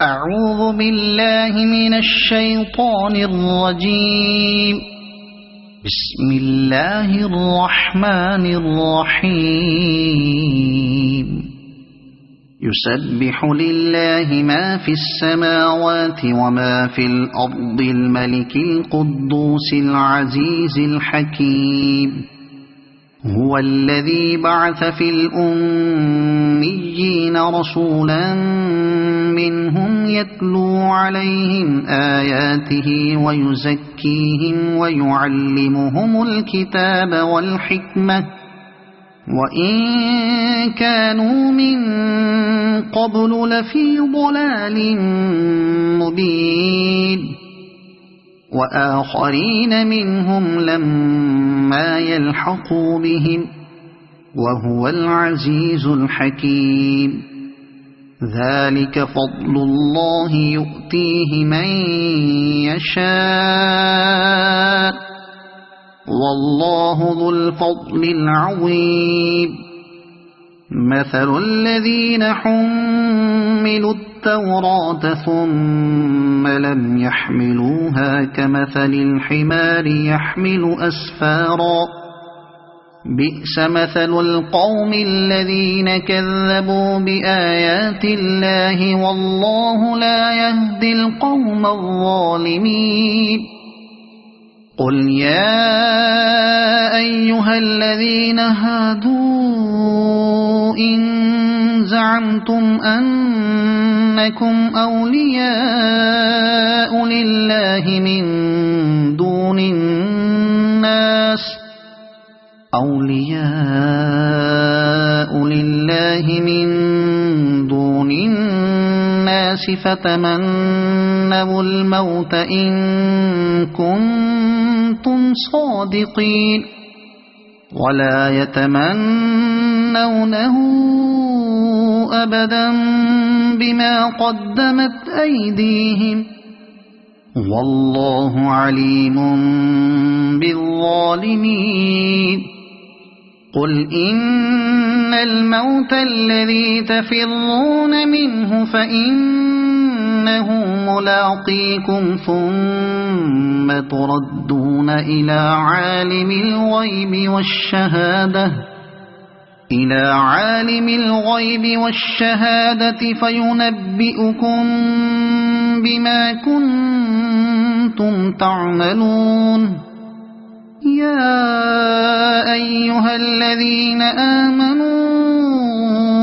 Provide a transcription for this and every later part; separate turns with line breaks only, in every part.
أعوذ بالله من الشيطان الرجيم. بسم الله الرحمن الرحيم. يسبح لله ما في السماوات وما في الأرض الملك القدوس العزيز الحكيم. هو الذي بعث في الأميين رسولا منهم يتلو عليهم آياته ويزكيهم ويعلمهم الكتاب والحكمة وإن كانوا من قبل لفي ضلال مبين. وآخرين منهم لما يلحقوا بهم وهو العزيز الحكيم. ذلك فضل الله يؤتيه من يشاء والله ذو الفضل العظيم. مثل الذين حملوا التوراة ثم لم يحملوها كمثل الحمار يحمل أسفارا بئس مثل القوم الذين كذبوا بآيات الله والله لا يهدي القوم الظالمين. قل يا أيها الذين هادوا إن زعمتم أنكم أولياء لله من دون الناس فتمنوا الموت إن كنتم صادقين ولا يتمنونه أبدا بما قدمت أيديهم والله عليم بالظالمين. قل إن الموت الذي تفرون منه فإنه ملاقيكم ثم تردون إلى عالم الغيب والشهادة فينبئكم بما كنتم تعملون. يا أيها الذين آمنوا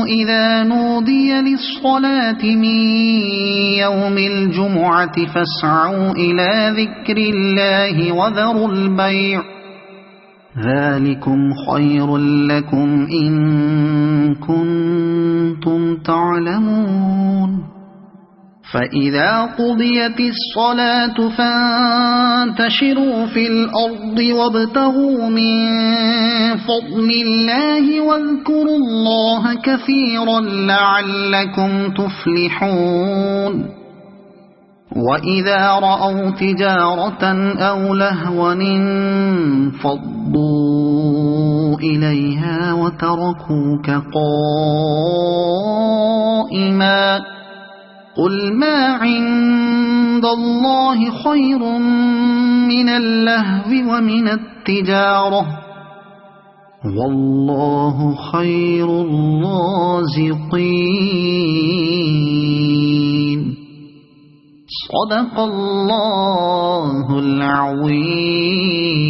إذا نودي للصلاة من يوم الجمعة فاسعوا إلى ذكر الله وذروا البيع ذلكم خير لكم إن كنتم تعلمون. فإذا قضيت الصلاة فانتشروا في الأرض وابتغوا من فضل الله واذكروا الله كثيرا لعلكم تفلحون. وإذا رأوا تجارة أو لهوا انفضوا إليها وتركوك قائما قل ما عند الله خير من اللهو ومن التجارة والله خير الرازقين. صدق الله العظيم.